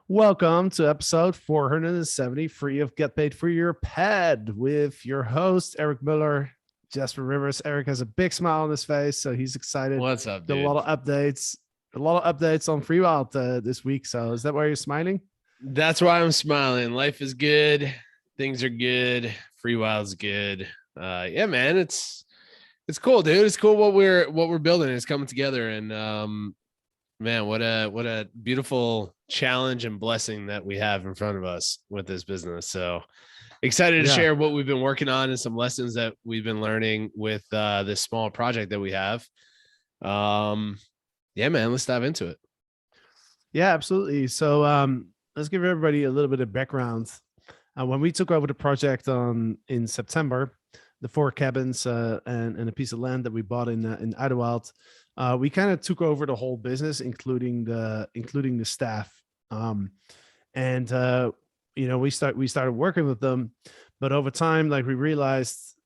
Welcome to episode 470, free of Get Paid for Your Pet, with your host, Eric Miller, Jasper Rivers. Eric has a big smile on his face, so he's excited. What's up, Got dude? a lot of updates on Freewyld this week. So is that why you're smiling? That's why I'm smiling. Life is good. Things are good. Freewild's good. Yeah, man, it's cool, dude. It's cool what we're building. It's coming together, and man, what a beautiful challenge and blessing that we have in front of us with this business. So excited to Yeah. share what we've been working on and some lessons that we've been learning with this small project that we have. Yeah, man, let's dive into it. Yeah, absolutely. So let's give everybody a little bit of background. When we took over the project in September, the four cabins and a piece of land that we bought in Idyllwild, we kind of took over the whole business, including the staff. And we started working with them, but over time, like, we realized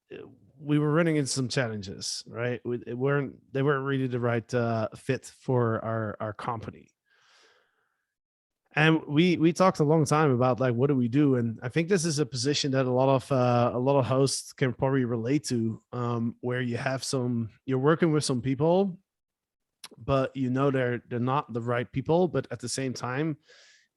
we were running into some challenges, right? They weren't really the right fit for our company. And we talked a long time about, like, what do we do? And I think this is a position that a lot of hosts can probably relate to, where you're working with some people, but they're not the right people. But at the same time,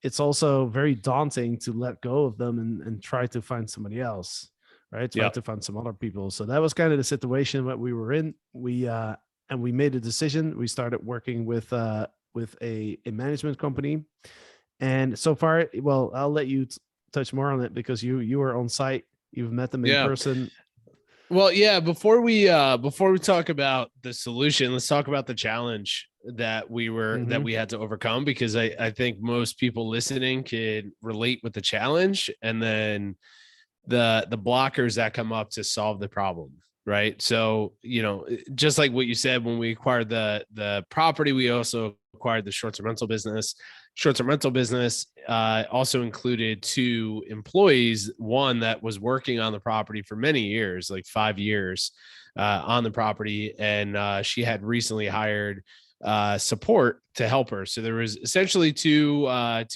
it's also very daunting to let go of them and try to find somebody else, right? Try Yeah. to find some other people. So that was kind of the situation that we were in. And we made a decision. We started working with a management company. And so far, well, I'll let you touch more on it, because you were on site. You've met them in Yeah. person. Well, yeah, before we talk about the solution, let's talk about the challenge that we had to overcome, because I think most people listening could relate with the challenge, and then the blockers that come up to solve the problem, right? So, just like what you said, when we acquired the property, we also acquired the short-term rental business. Short-term rental business also included two employees, one that was working on the property for many years, like 5 years on the property, and she had recently hired support to help her. So there was essentially two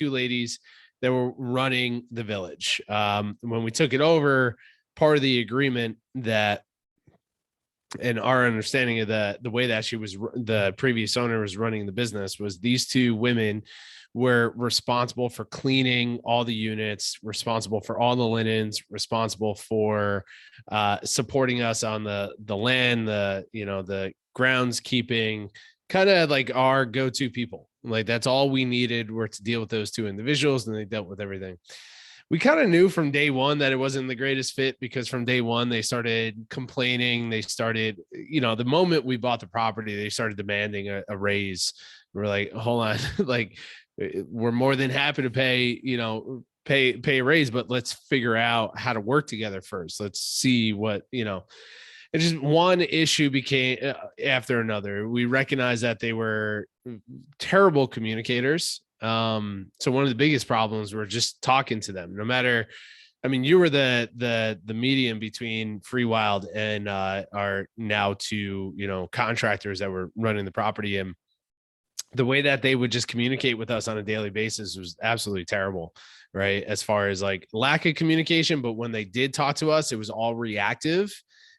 ladies that were running the village. When we took it over, part of the agreement that, and our understanding of the way that the previous owner was running the business, was these two women were responsible for cleaning all the units, responsible for all the linens, responsible for supporting us on the land, the groundskeeping, kind of like our go-to people. Like, that's all we needed were to deal with those two individuals, and they dealt with everything. We kind of knew from day one that it wasn't the greatest fit, because from day one, they started complaining. They started, the moment we bought the property, they started demanding a raise. We're like, hold on, like, we're more than happy to pay a raise, but let's figure out how to work together first. Let's see what, it just, one issue became after another. We recognized that they were terrible communicators. So one of the biggest problems were just talking to them. No matter, I mean, you were the medium between Freewyld and our now two contractors that were running the property, and the way that they would just communicate with us on a daily basis was absolutely terrible, right? As far as, like, lack of communication, but when they did talk to us, it was all reactive,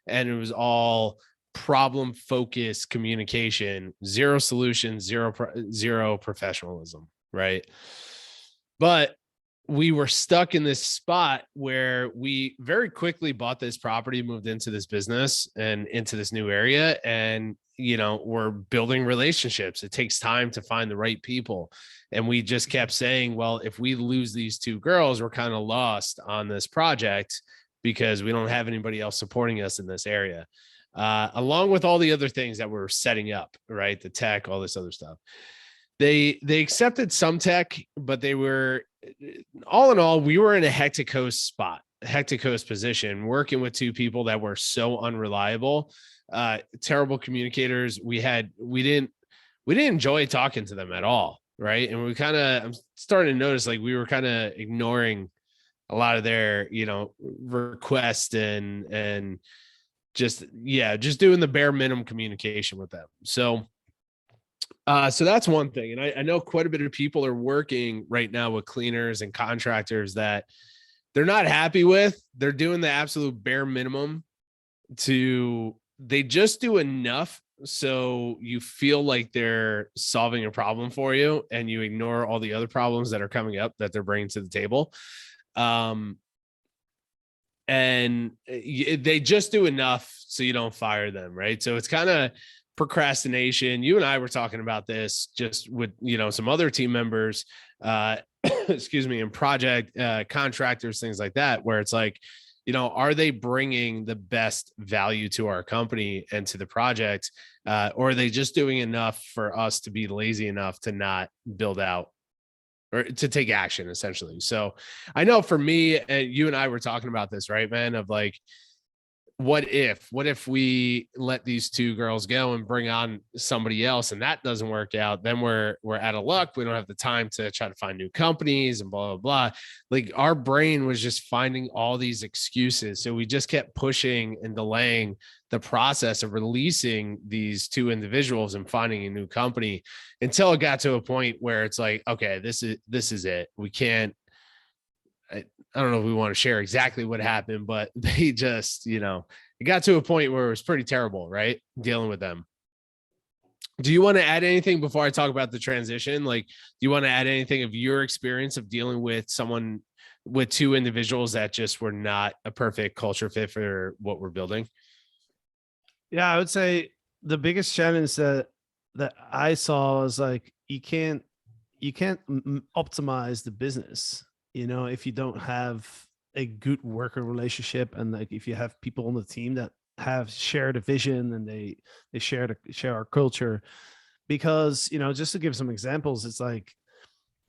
and it was all problem focused communication, zero solutions, zero professionalism, right? But we were stuck in this spot where we very quickly bought this property, moved into this business and into this new area, and we're building relationships. It takes time to find the right people, and we just kept saying, well, if we lose these two girls, we're kind of lost on this project, because we don't have anybody else supporting us in this area, along with all the other things that we're setting up, right? The tech, all this other stuff. They accepted some tech, but they were, all in all, we were in a hectic host position, working with two people that were so unreliable, terrible communicators. We didn't enjoy talking to them at all, right? And I'm starting to notice, like, we were kind of ignoring a lot of their requests, and just doing the bare minimum communication with them. So So that's one thing. And I know quite a bit of people are working right now with cleaners and contractors that they're not happy with. They're doing the absolute bare minimum they just do enough so you feel like they're solving a problem for you and you ignore all the other problems that are coming up that they're bringing to the table. And they just do enough so you don't fire them, right? So it's kind of procrastination. You and I were talking about this just with, some other team members, excuse me, and project contractors, things like that, where it's like, are they bringing the best value to our company and to the project? Or are they just doing enough for us to be lazy enough to not build out or to take action, essentially? So I know for me, you and I were talking about this, right, man, of like, what if we let these two girls go and bring on somebody else and that doesn't work out? Then we're out of luck. We don't have the time to try to find new companies and blah, blah, blah. Like our brain was just finding all these excuses. So we just kept pushing and delaying the process of releasing these two individuals and finding a new company until it got to a point where it's like, okay, this is it. We can't, I don't know if we want to share exactly what happened, but they just, it got to a point where it was pretty terrible, right? Dealing with them. Do you want to add anything before I talk about the transition? Like, do you want to add anything of your experience of dealing with someone, with two individuals that just were not a perfect culture fit for what we're building? Yeah, I would say the biggest challenge that I saw is like you can't optimize the business, if you don't have a good working relationship, and like if you have people on the team that have shared a vision and they share our culture. Because just to give some examples, it's like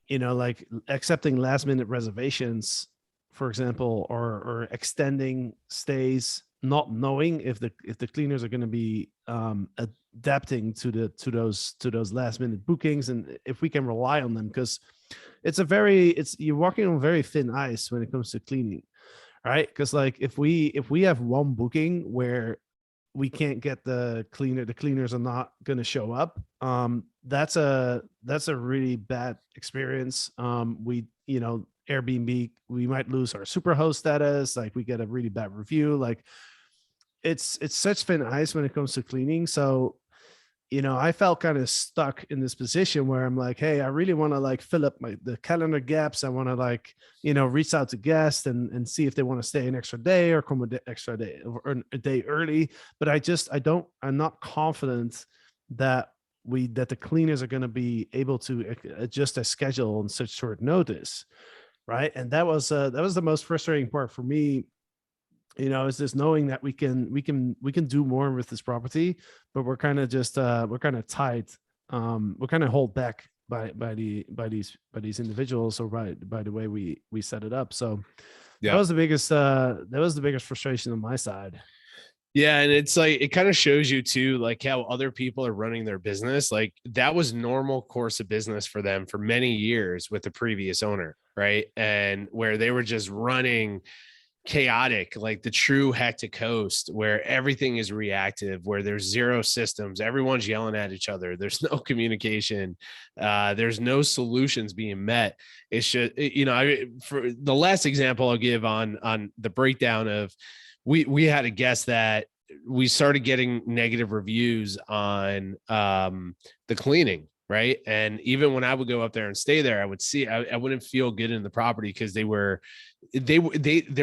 like accepting last minute reservations, for example, or extending stays, not knowing if the cleaners are going to be adapting to those last minute bookings, and if we can rely on them, because you're walking on very thin ice when it comes to cleaning, right? Because like if we have one booking where we can't get the cleaners are not going to show up, that's a really bad experience. We Airbnb, we might lose our superhost status, like we get a really bad review. Like it's such thin ice when it comes to cleaning. So I felt kind of stuck in this position where I'm like, hey, I really want to like fill up the calendar gaps. I want to like, reach out to guests and see if they want to stay an extra day or come extra day or a day early. But I'm not confident that the cleaners are going to be able to adjust their schedule on such short notice. Right. And that was the most frustrating part for me, is just knowing that we can do more with this property, but we're kind of just we're kind of tied, we're kind of hold back by these individuals, or by the way we set it up. So yeah, that was the biggest frustration on my side. Yeah. And it's like, it kind of shows you too, like how other people are running their business. Like that was normal course of business for them for many years with the previous owner. Right. And where they were just running chaotic, like the true hectic coast, where everything is reactive, where there's zero systems, everyone's yelling at each other, there's no communication, there's no solutions being met. It should, for the last example I'll give on the breakdown of, we had a guest that we started getting negative reviews on the cleaning, right? And even when I would go up there and stay there, I would see I wouldn't feel good in the property because there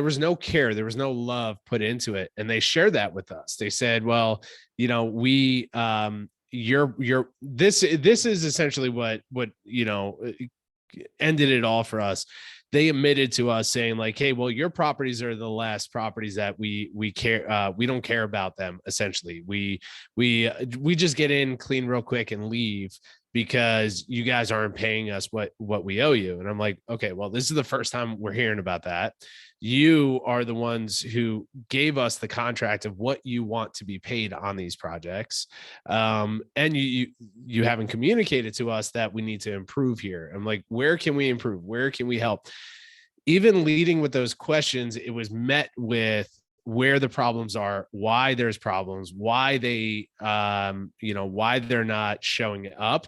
was no care, there was no love put into it. And they shared that with us. They said, well, we this is essentially what ended it all for us. They admitted to us saying like, hey, well, your properties are the last properties that we care. We don't care about them. Essentially, we just get in, clean real quick and leave because you guys aren't paying us what we owe you. And I'm like, okay, well, this is the first time we're hearing about that. You are the ones who gave us the contract of what you want to be paid on these projects. And you haven't communicated to us that we need to improve here. I'm like, where can we improve? Where can we help? Even leading with those questions, it was met with where the problems are, why there's problems, why they, why they're not showing up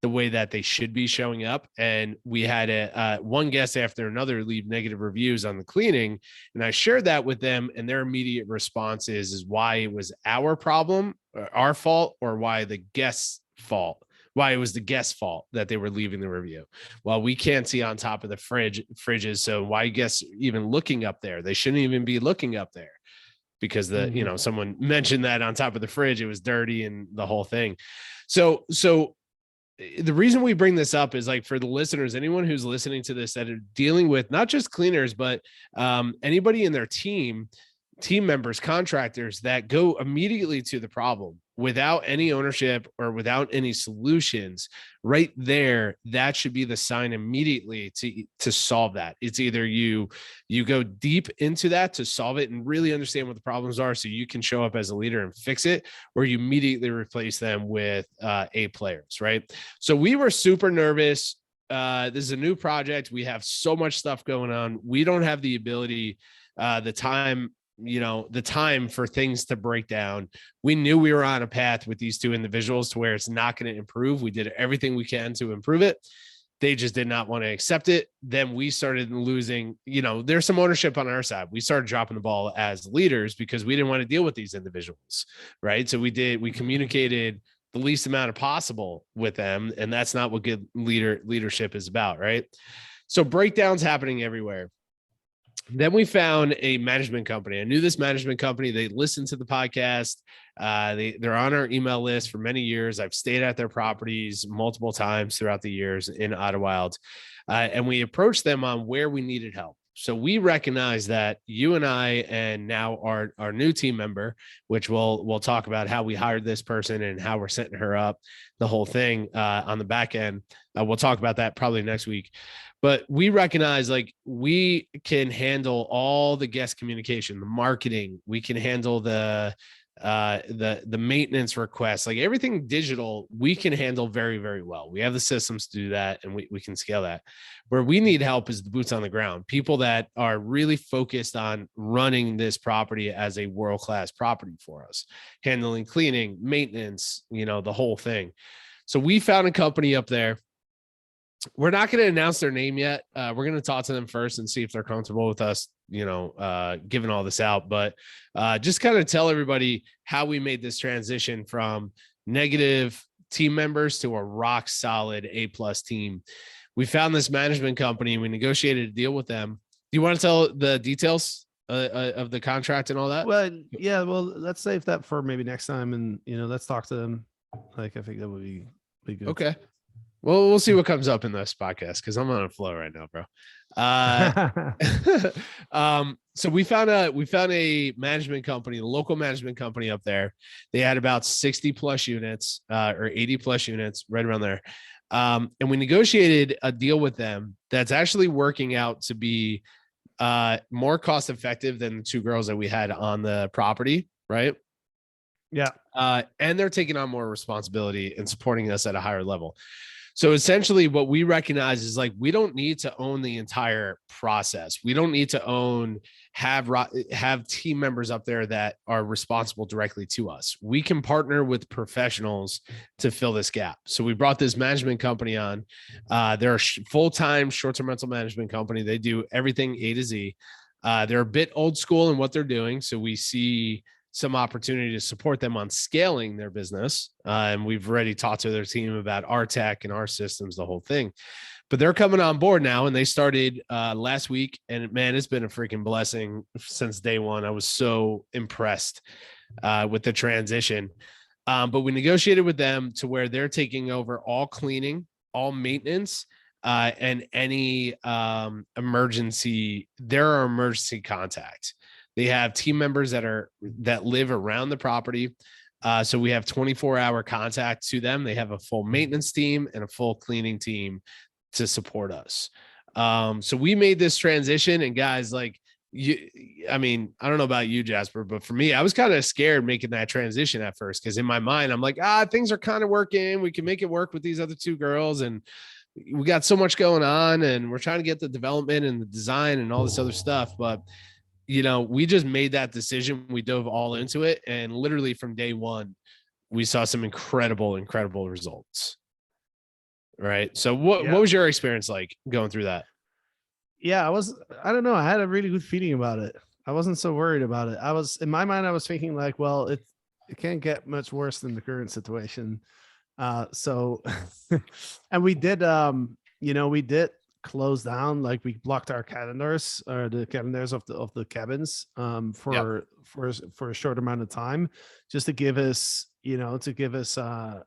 the way that they should be showing up. And we had one guest after another leave negative reviews on the cleaning. And I shared that with them, and their immediate response is why it was our problem, or our fault, or why the guest's fault, why it was the guest's fault that they were leaving the review. Well, we can't see on top of the fridges. So why guests even looking up there? They shouldn't even be looking up there, because someone mentioned that on top of the fridge, it was dirty and the whole thing. So the reason we bring this up is, like, for the listeners, anyone who's listening to this that are dealing with not just cleaners, but anybody in their team members, contractors that go immediately to the problem without any ownership or without any solutions, right there, that should be the sign immediately to solve that. It's either you go deep into that to solve it and really understand what the problems are so you can show up as a leader and fix it, or you immediately replace them with A players, right? So we were super nervous. This is a new project. We have so much stuff going on. We don't have the ability, the time for things to break down. We knew we were on a path with these two individuals to where it's not going to improve. We did everything we can to improve it. They just did not want to accept it. Then we started losing, there's some ownership on our side. We started dropping the ball as leaders because we didn't want to deal with these individuals. Right. So we communicated the least amount of possible with them. And that's not what good leadership is about. Right. So breakdowns happening everywhere. Then we found a management company. I knew this management company. They listened to the podcast. They're on our email list for many years. I've stayed at their properties multiple times throughout the years in Idyllwild. And we approached them on where we needed help. So we recognize that you and I, and now our new team member, which we'll talk about how we hired this person and how we're setting her up, the whole thing on the back end. We'll talk about that probably next week. But we recognize, like, we can handle all the guest communication, the marketing. We can handle the maintenance requests, like everything digital. We can handle very, very well. We have the systems to do that, and we can scale that. Where we need help is the boots on the ground, people that are really focused on running this property as a world-class property for us, handling cleaning, maintenance, the whole thing. So we found a company up there. We're not going to announce their name yet. We're going to talk to them first and see if they're comfortable with us, giving all this out. But just kind of tell everybody how we made this transition from negative team members to a rock solid A+ team. We found this management company. We negotiated a deal with them. Do you want to tell the details of the contract and all that? Well, yeah. Well, let's save that for maybe next time, and let's talk to them. Like, I think that would be good. Okay. Well, we'll see what comes up in this podcast because I'm on a flow right now, bro. So we found a management company, a local management company up there. They had about 60 plus units, or 80 plus units, right around there. And we negotiated a deal with them that's actually working out to be more cost effective than the two girls that we had on the property, right? Yeah. And they're taking on more responsibility and supporting us at a higher level. So essentially what we recognize is, like, we don't need to own the entire process. We don't need to have team members up there that are responsible directly to us. We can partner with professionals to fill this gap. So we brought this management company on. They're a full-time short-term rental management company. They do everything A to Z. They're a bit old school in what they're doing. So we see some opportunity to support them on scaling their business. And we've already talked to their team about our tech and our systems, the whole thing. But they're coming on board now, and they started last week. And man, it's been a freaking blessing since day one. I was so impressed with the transition. But we negotiated with them to where they're taking over all cleaning, all maintenance, and any emergency. They're our emergency contact. They have team members that live around the property. So we have 24-hour contact to them. They have a full maintenance team and a full cleaning team to support us. So we made this transition, and guys, like, I don't know about you, Jasper, but for me, I was kind of scared making that transition at first, because in my mind, I'm like, things are kind of working. We can make it work with these other two girls, and we got so much going on, and we're trying to get the development and the design and all this other stuff. But we just made that decision. We dove all into it. And literally from day one, we saw some incredible results. Right. So what was your experience like going through that? Yeah, I don't know. I had a really good feeling about it. I wasn't so worried about it. In my mind, I was thinking like, well, it can't get much worse than the current situation. So, and we did, we did close down, like we blocked our calendars, or the calendars of the cabins, for a short amount of time, just to give us, give us a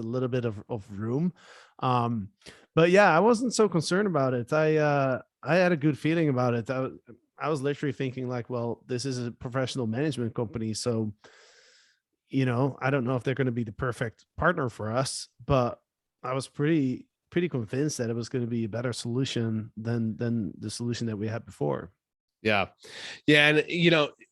little bit of room. But yeah, I wasn't so concerned about it. I had a good feeling about it. I was literally thinking like, well, this is a professional management company, so I don't know if they're going to be the perfect partner for us, but I was pretty convinced that it was going to be a better solution than the solution that we had before. Yeah. Yeah. And,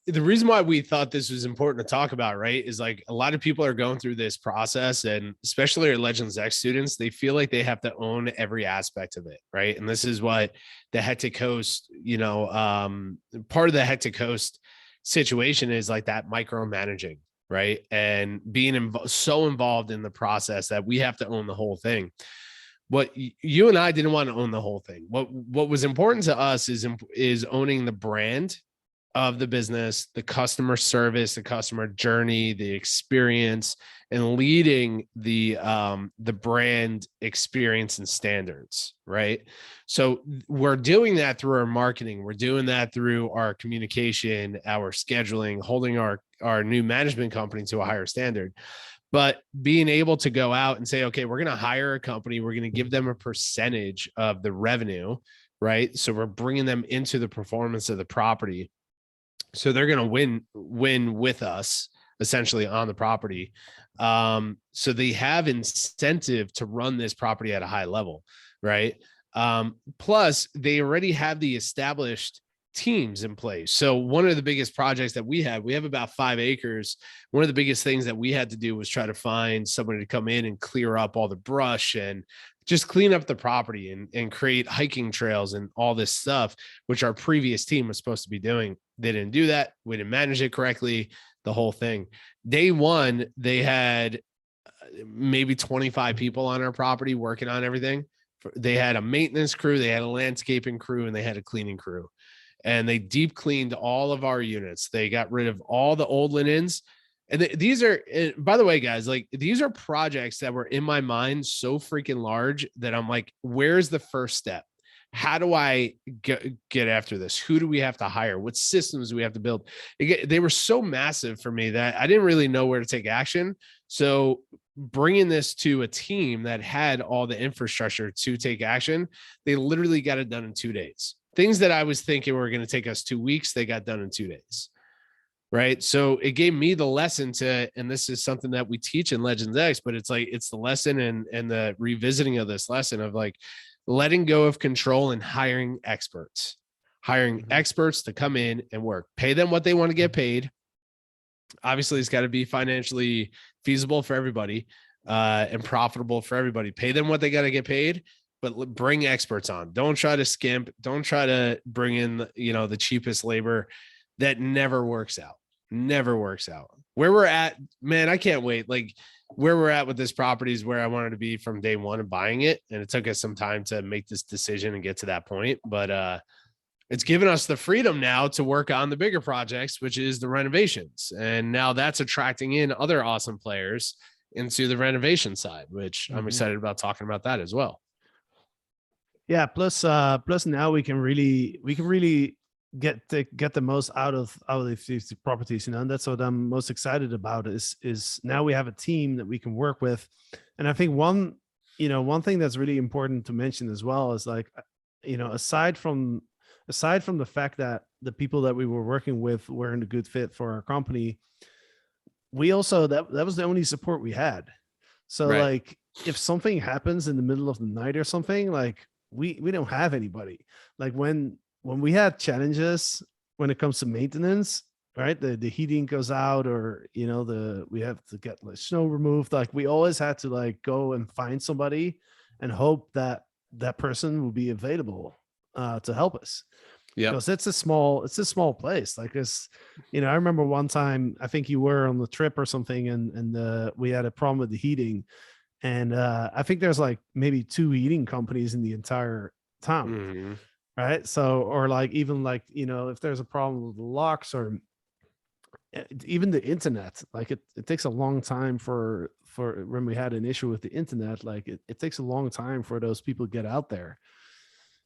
the reason why we thought this was important to talk about, right, is like a lot of people are going through this process, and especially our Legends X students, they feel like they have to own every aspect of it. Right. And this is what the Hectic Host, part of the Hectic Host situation is, like that micromanaging, right. And being so involved in the process that we have to own the whole thing. What you and I didn't want to own the whole thing. What was important to us is owning the brand of the business, the customer service, the customer journey, the experience, and leading the brand experience and standards, right? So we're doing that through our marketing. We're doing that through our communication, our scheduling, holding our new management company to a higher standard. But being able to go out and say, okay, we're going to hire a company, we're going to give them a percentage of the revenue, right? So we're bringing them into the performance of the property. So they're going to win with us essentially on the property. So they have incentive to run this property at a high level, right? Plus they already have the established teams in place. So one of the biggest projects that we have about 5 acres. One of the biggest things that we had to do was try to find somebody to come in and clear up all the brush and just clean up the property and create hiking trails and all this stuff, which our previous team was supposed to be doing. They didn't do that. We didn't manage it correctly, the whole thing. Day one, they had maybe 25 people on our property working on everything. They had a maintenance crew, they had a landscaping crew, and they had a cleaning crew. And they deep cleaned all of our units. They got rid of all the old linens. And these are, by the way, guys, like these are projects that were in my mind so freaking large that I'm like, where's the first step? How do I get after this? Who do we have to hire? What systems do we have to build? They were so massive for me that I didn't really know where to take action. So bringing this to a team that had all the infrastructure to take action, they literally got it done in 2 days. Things that I was thinking were going to take us 2 weeks, they got done in 2 days. Right. So it gave me the lesson and this is something that we teach in Legends X, but it's the lesson and the revisiting of this lesson of like letting go of control and hiring experts to come in and work, pay them what they want to get paid. Obviously it's got to be financially feasible for everybody, and profitable for everybody. Pay them what they got to get paid, but bring experts on. Don't try to skimp. Don't try to bring in, the cheapest labor. That never works out. Where we're at, man, I can't wait. Like where we're at with this property is where I wanted to be from day one of buying it. And it took us some time to make this decision and get to that point. But it's given us the freedom now to work on the bigger projects, which is the renovations. And now that's attracting in other awesome players into the renovation side, which I'm excited about talking about that as well. Yeah. Plus now we can really get the most out of these properties, and that's what I'm most excited about is now we have a team that we can work with. And I think one thing that's really important to mention as well is like, aside from the fact that the people that we were working with weren't a good fit for our company, we also that was the only support we had. So right. Like if something happens in the middle of the night or something, like we don't have anybody. Like when we had challenges when it comes to maintenance, right? The heating goes out, or we have to get like snow removed. Like we always had to like go and find somebody and hope that that person will be available to help us. Yeah. because it's a small place. Like it's, I remember one time, I think you were on the trip or something, and we had a problem with the heating, and I think there's like maybe 2 heating companies in the entire town, Mm-hmm. right? So, or like even like, if there's a problem with the locks, or even the internet, like it takes a long time for when we had an issue with the internet, like it takes a long time for those people to get out there.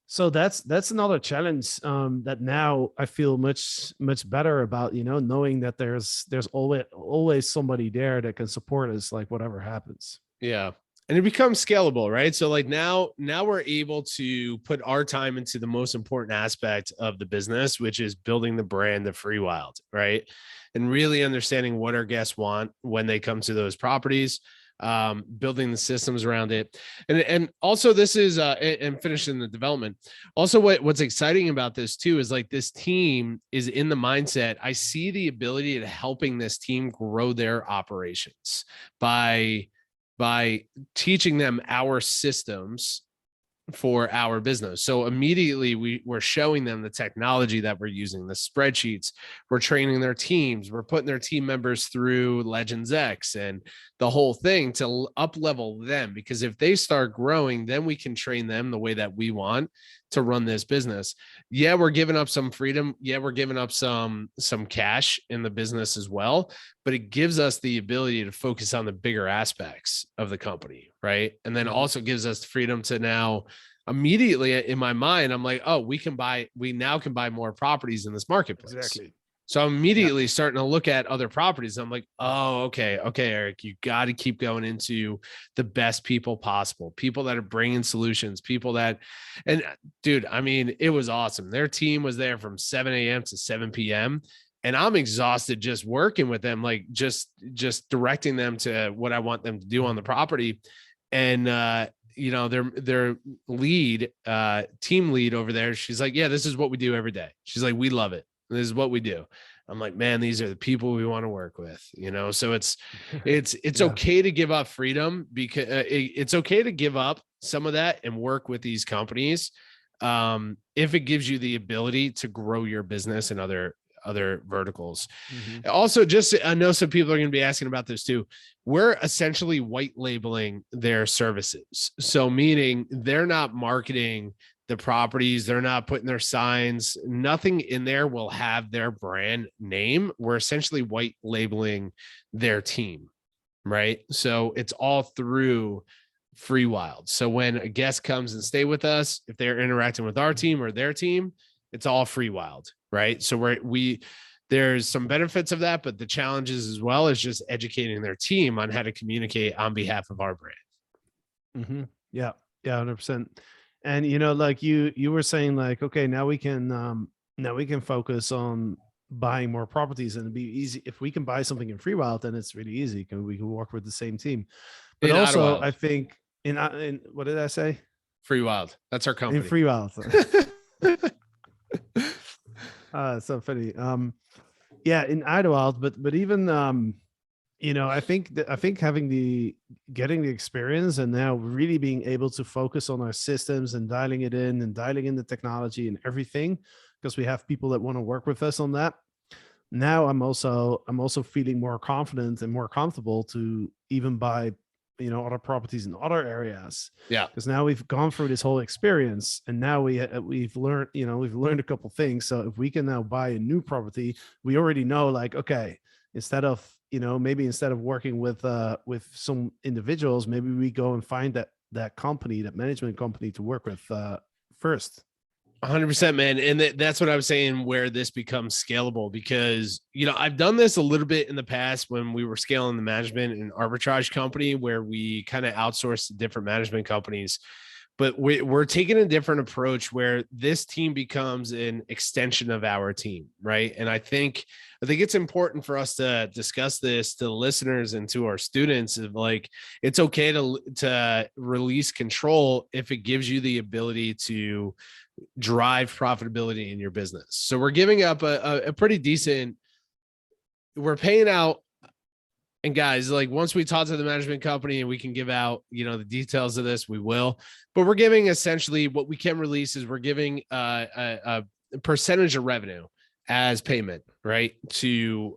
So that's another challenge, that now I feel much better about, knowing that there's always somebody there that can support us, like whatever happens. Yeah. And it becomes scalable, right? So like now we're able to put our time into the most important aspect of the business, which is building the brand of Freewyld, right? And really understanding what our guests want when they come to those properties, building the systems around it. And also this is and finishing the development. Also, what's exciting about this too is like this team is in the mindset. I see the ability to helping this team grow their operations by teaching them our systems for our business. So immediately we're showing them the technology that we're using, the spreadsheets, we're training their teams, we're putting their team members through Legends X and the whole thing to up level them, because if they start growing, then we can train them the way that we want to run this business. Yeah, we're giving up some freedom. Yeah, we're giving up some cash in the business as well, but it gives us the ability to focus on the bigger aspects of the company, right? And then also gives us the freedom to now immediately in my mind, I'm like, oh, we now can buy more properties in this marketplace. Exactly. So I'm immediately starting to look at other properties. I'm like, oh, okay, Eric, you got to keep going into the best people possible, people that are bringing solutions, people that, and dude, I mean, it was awesome. Their team was there from 7 a.m. to 7 p.m. And I'm exhausted just working with them, like just directing them to what I want them to do on the property. And, their lead, team lead over there, she's like, yeah, this is what we do every day. She's like, we love it. This is what we do. I'm like, man, these are the people we want to work with, So it's Yeah. okay to give up freedom, because it's okay to give up some of that and work with these companies, if it gives you the ability to grow your business in other verticals. Also, just, I know some people are going to be asking about this too. We're essentially white labeling their services. So meaning they're not marketing the properties, they're not putting their signs, nothing in there will have their brand name. We're essentially white labeling their team, right? So it's all through Freewyld. So when a guest comes and stay with us, if they're interacting with our team or their team, it's all Freewyld, right? So there's some benefits of that, but the challenges as well is just educating their team on how to communicate on behalf of our brand. Yeah, 100%. And like you were saying, like, okay, now we can focus on buying more properties, and it'd be easy if we can buy something in Freewyld, then it's really easy because we can work with the same team. But In also, Idyllwild. I think in what did I say? Freewyld. That's our company. In Freewyld. So funny. Yeah, in Idyllwild, but even I think getting the experience and now really being able to focus on our systems and dialing it in and dialing in the technology and everything, because we have people that want to work with us on that. Now I'm also feeling more confident and more comfortable to even buy, other properties in other areas. Yeah. Because now we've gone through this whole experience, and now we've learned, we've learned a couple things. So if we can now buy a new property, we already know, like, okay, instead of maybe instead of working with some individuals, maybe we go and find that company, that management company to work with first. 100%, man. And that's what I was saying, where this becomes scalable, because, I've done this a little bit in the past when we were scaling the management and arbitrage company, where we kind of outsourced to different management companies. But we're taking a different approach where this team becomes an extension of our team, right? And I think it's important for us to discuss this to the listeners and to our students, of like, it's okay to release control if it gives you the ability to drive profitability in your business. So we're giving up a pretty decent, we're paying out. And guys, like, once we talk to the management company and we can give out, the details of this, we will. But we're giving essentially what we can release is we're giving a percentage of revenue as payment, right? To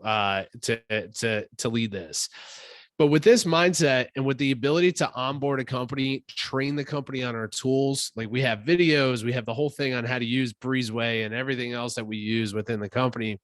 lead this. But with this mindset and with the ability to onboard a company, train the company on our tools, like we have videos, we have the whole thing on how to use Breezeway and everything else that we use within the company.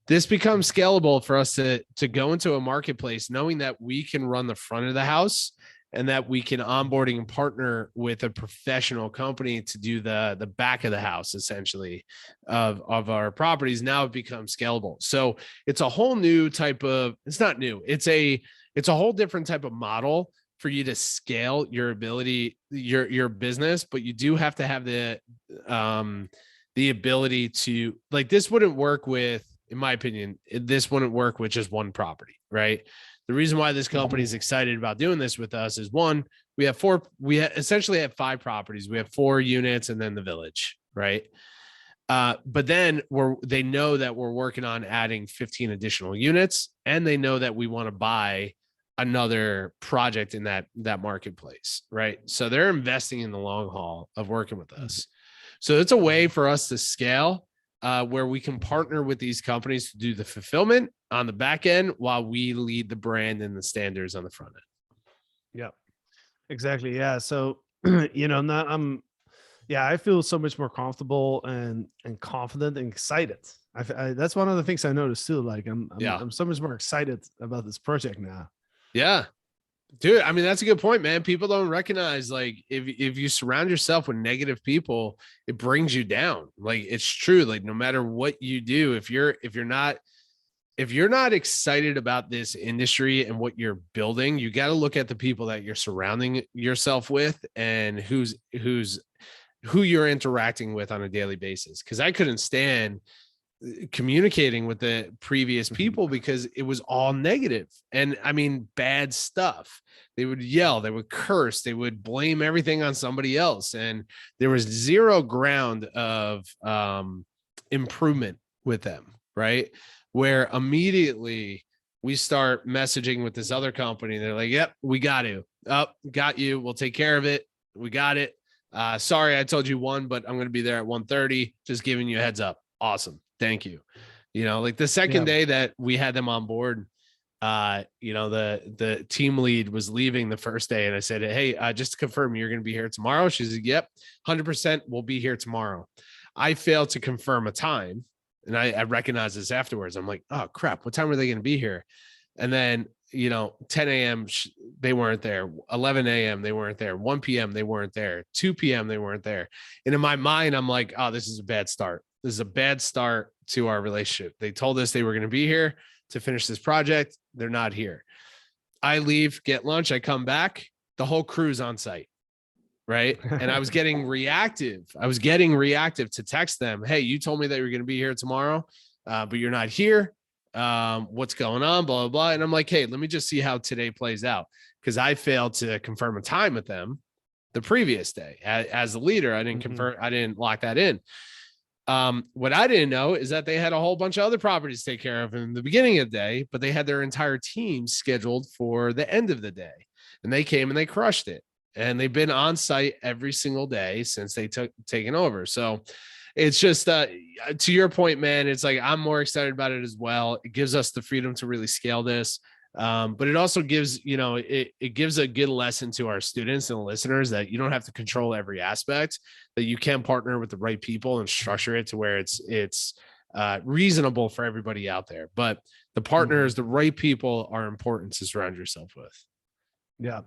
This becomes scalable for us to go into a marketplace, knowing that we can run the front of the house and that we can onboarding and partner with a professional company to do the back of the house, essentially, of our properties. Now it becomes scalable. So it's a whole new type of, it's not new, it's a whole different type of model for you to scale your ability, your business, but you do have to have the ability to, like, this wouldn't work with, in my opinion, this wouldn't work with just one property, right? The reason why this company is excited about doing this with us is, one, we essentially have 5 properties. We have 4 units and then the village, right? But then they know that we're working on adding 15 additional units, and they know that we want to buy another project in that marketplace, right? So they're investing in the long haul of working with us. So it's a way for us to scale, where we can partner with these companies to do the fulfillment on the back end while we lead the brand and the standards on the front end. Yeah, exactly. Yeah. So, I feel so much more comfortable and confident and excited. That's one of the things I noticed too. Like I'm so much more excited about this project now. Yeah. Dude, I mean, that's a good point, man. People don't recognize, like, if you surround yourself with negative people, it brings you down. Like, it's true. Like, no matter what you do, if you're not excited about this industry and what you're building, you got to look at the people that you're surrounding yourself with and who you're interacting with on a daily basis. Because I couldn't stand communicating with the previous people because it was all negative, and I mean, bad stuff. They would yell, they would curse, they would blame everything on somebody else, and there was zero ground of improvement with them, right? Where immediately we start messaging with this other company, they're like, yep, we got you, we'll take care of it, we got it. Sorry I told you 1, but I'm going to be there at 1:30, just giving you a heads up. Awesome, thank you. Like the second day that we had them on board, the team lead was leaving the first day, and I said, hey, just to confirm, you're going to be here tomorrow? She said, yep, 100%, we'll be here tomorrow. I failed to confirm a time, and I recognized this afterwards. I'm like, oh crap, what time are they going to be here? And then 10 a.m. they weren't there, 11 a.m. they weren't there, 1 p.m. they weren't there, 2 p.m. they weren't there. And in my mind, I'm like, oh, this is a bad start. This is a bad start to our relationship. They told us they were going to be here to finish this project. They're not here. I leave, get lunch. I come back. The whole crew's on site. Right. And I was getting reactive. To text them. Hey, you told me that you're going to be here tomorrow, but you're not here. What's going on? Blah, blah, blah. And I'm like, hey, let me just see how today plays out. Because I failed to confirm a time with them the previous day. As the leader, I didn't confirm. I didn't lock that in. What I didn't know is that they had a whole bunch of other properties to take care of in the beginning of the day, but they had their entire team scheduled for the end of the day, and they came and they crushed it. And they've been on site every single day since they taken over. So it's just, to your point, man, it's like, I'm more excited about it as well. It gives us the freedom to really scale this. But it also gives, it gives a good lesson to our students and listeners that you don't have to control every aspect, that you can partner with the right people and structure it to where it's reasonable for everybody out there. But the partners, the right people are important to surround yourself with. Yeah.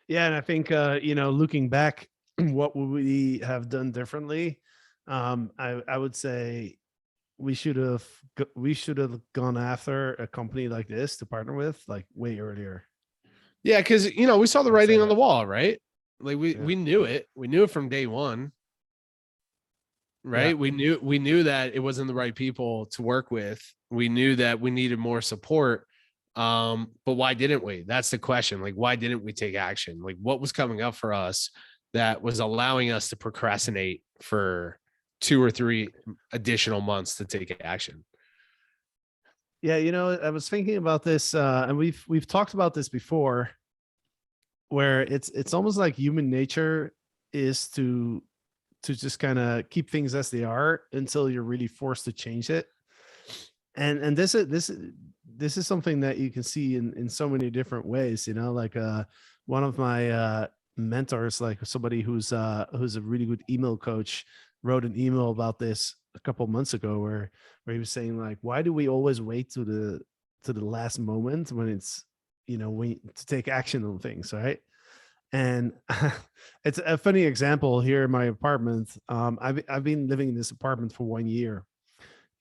Yeah. And I think, looking back, what would we have done differently? I would say we should have gone after a company like this to partner with, like, way earlier. Yeah, because we saw the writing on the wall, right? Like we knew it. We knew it from day one. Right. Yeah. We knew that it wasn't the right people to work with. We knew that we needed more support. But why didn't we? That's the question. Like, why didn't we take action? Like, what was coming up for us that was allowing us to procrastinate for 2 or 3 additional months to take action? Yeah, I was thinking about this, and we've talked about this before, where it's almost like human nature is to to just kind of keep things as they are until you're really forced to change it. And this is something that you can see in so many different ways, like one of my mentors, like somebody who's a really good email coach, wrote an email about this a couple months ago where he was saying, like, why do we always wait to the last moment when it's, we to take action on things, right? And it's a funny example here in my apartment. I've been living in this apartment for 1 year,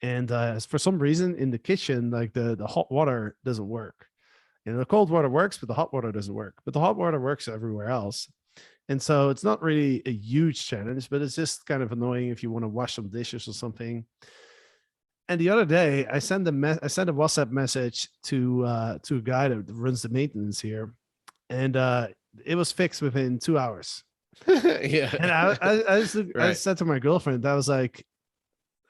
and for some reason in the kitchen, like the hot water doesn't work. The cold water works, but the hot water doesn't work. But the hot water works everywhere else. And so it's not really a huge challenge, but it's just kind of annoying if you want to wash some dishes or something. And the other day, I sent a WhatsApp message to a guy that runs the maintenance here, and it was fixed within 2 hours. Yeah. And I Right. said to my girlfriend, I was like,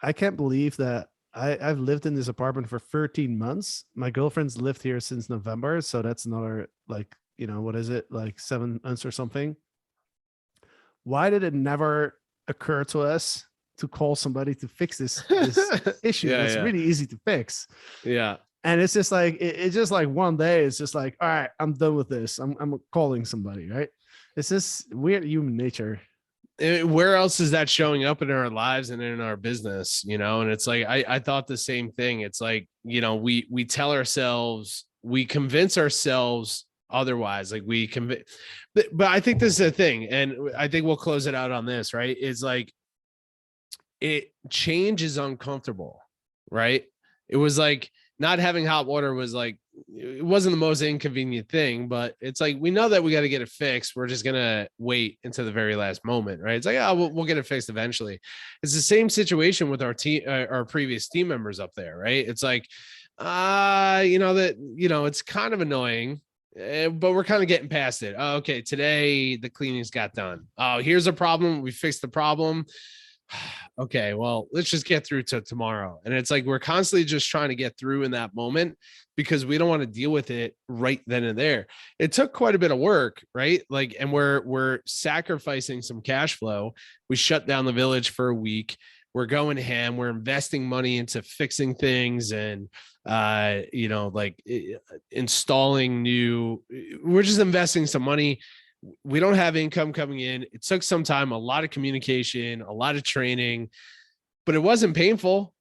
I can't believe that I've lived in this apartment for 13 months. My girlfriend's lived here since November, so that's another, like, what is it, like 7 months or something. Why did it never occur to us to call somebody to fix this issue? Yeah, That's yeah. really easy to fix. Yeah. And it's just like it's just like one day, it's just like, all right, I'm done with this. I'm calling somebody, right? It's just weird human nature. Where else is that showing up in our lives and in our business? And it's like I thought the same thing. It's like, we tell ourselves, we convince ourselves otherwise, like we convince, but I think this is a thing, and I think we'll close it out on this, right? Is like, change is uncomfortable, right? It was like not having hot water was like, it wasn't the most inconvenient thing, but it's like, we know that we got to get it fixed. We're just going to wait until the very last moment, right? It's like, oh, we'll get it fixed eventually. It's the same situation with our team, our previous team members up there, right? It's like, it's kind of annoying, but we're kind of getting past it. Oh, okay, today the cleanings got done. Oh, here's a problem. We fixed the problem. Okay, well, let's just get through to tomorrow. And it's like, we're constantly just trying to get through in that moment because we don't want to deal with it right then and there. It took quite a bit of work, right? Like, and we're sacrificing some cash flow. We shut down the village for a week. We're going ham. We're investing money into fixing things and installing new. We're just investing some money. We don't have income coming in. It took some time, a lot of communication, a lot of training, but it wasn't painful.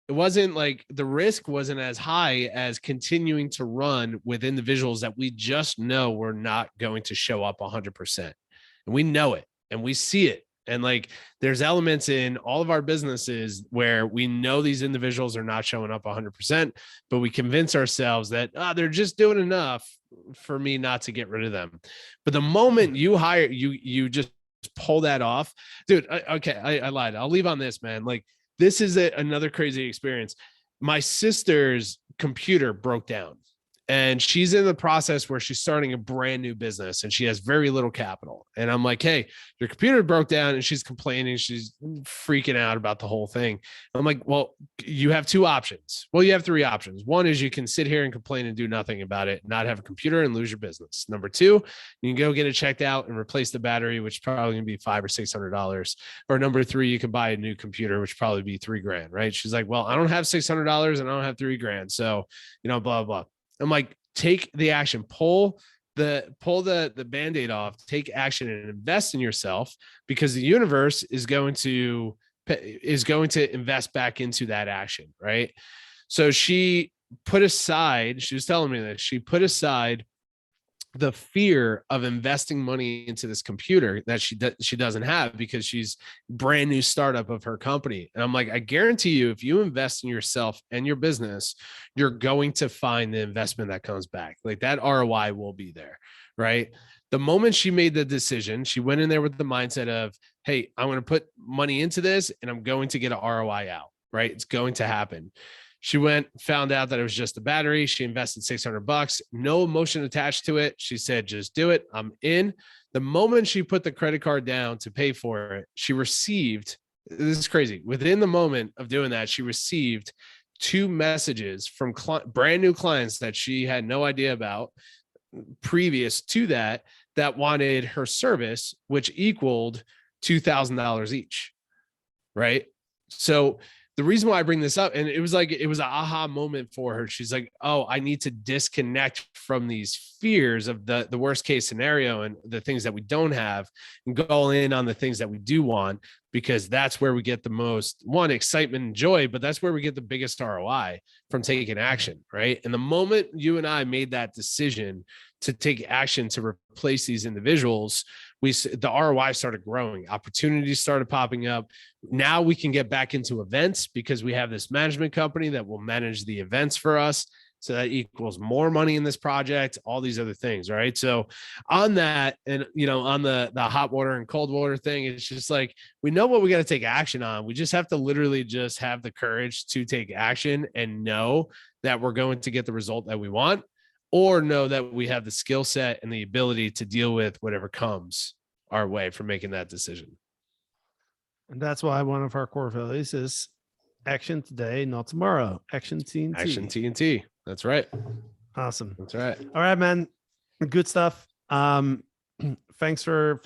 It wasn't like, the risk wasn't as high as continuing to run with individuals that we just know we're not going to show up 100%. And we know it and we see it. And like, there's elements in all of our businesses where we know these individuals are not showing up 100%, but we convince ourselves that they're just doing enough for me not to get rid of them. But the moment you hire, you just pull that off, dude. I lied. I'll leave on this, man. Like, this is another crazy experience. My sister's computer broke down, and she's in the process where she's starting a brand new business and she has very little capital. And I'm like, hey, your computer broke down, and she's complaining. She's freaking out about the whole thing. I'm like, well, you have two options. Well, you have three options. One is you can sit here and complain and do nothing about it, not have a computer and lose your business. Number two, you can go get it checked out and replace the battery, which is probably gonna be $500 or $600. Or number three, you can buy a new computer, which probably be $3,000, right? She's like, well, I don't have $600 and I don't have $3,000. So, blah, blah. I'm like, take the action, pull the Band-Aid off, take action and invest in yourself, because the universe is going to invest back into that action. Right. So she was telling me that she put aside the fear of investing money into this computer that she doesn't have, because she's brand new startup of her company. And I'm like, I guarantee you, if you invest in yourself and your business, you're going to find the investment that comes back. Like, that ROI will be there, right? The moment she made the decision, she went in there with the mindset of, hey, I'm going to put money into this and I'm going to get an ROI out, right? It's going to happen. She found out that it was just the battery. She invested $600, no emotion attached to it. She said, just do it. I'm in. The moment she put the credit card down to pay for it, she received, this is crazy, within the moment of doing that, she received 2 messages from brand new clients that she had no idea about previous to that wanted her service, which equaled $2,000 each. Right. So the reason why I bring this up, and it was an aha moment for her. She's like, oh, I need to disconnect from these fears of the worst case scenario and the things that we don't have, and go in on the things that we do want, because that's where we get the most excitement and joy, but that's where we get the biggest ROI from taking action. Right. And the moment you and I made that decision to take action to replace these individuals, the ROI started growing, opportunities started popping up. Now we can get back into events because we have this management company that will manage the events for us. So that equals more money in this project, all these other things. Right. So on that, and, on the hot water and cold water thing, it's just like, we know what we got to take action on. We just have to literally just have the courage to take action and know that we're going to get the result that we want, or know that we have the skill set and the ability to deal with whatever comes our way for making that decision. And that's why one of our core values is action today, not tomorrow. Action TNT. Action TNT. That's right. Awesome. That's right. All right, man. Good stuff. Thanks for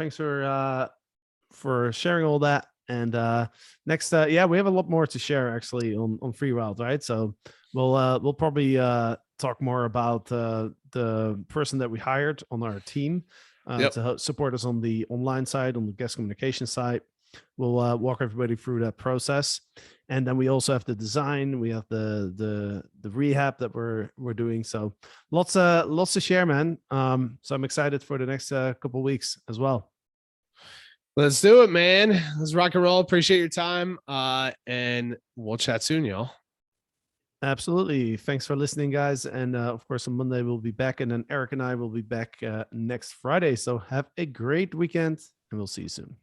sharing all that. And next, we have a lot more to share actually on Freewyld, right? So we'll probably talk more about the person that we hired on our team to help support us on the online side, on the guest communication side. We'll walk everybody through that process, and then we also have the design. We have the rehab that we're doing. So lots to share, man. So I'm excited for the next couple of weeks as well. Let's do it, man. Let's rock and roll. Appreciate your time, and we'll chat soon, y'all. Absolutely. Thanks for listening, guys. And of course, on Monday we'll be back, and then Eric and I will be back next Friday. So have a great weekend, and we'll see you soon.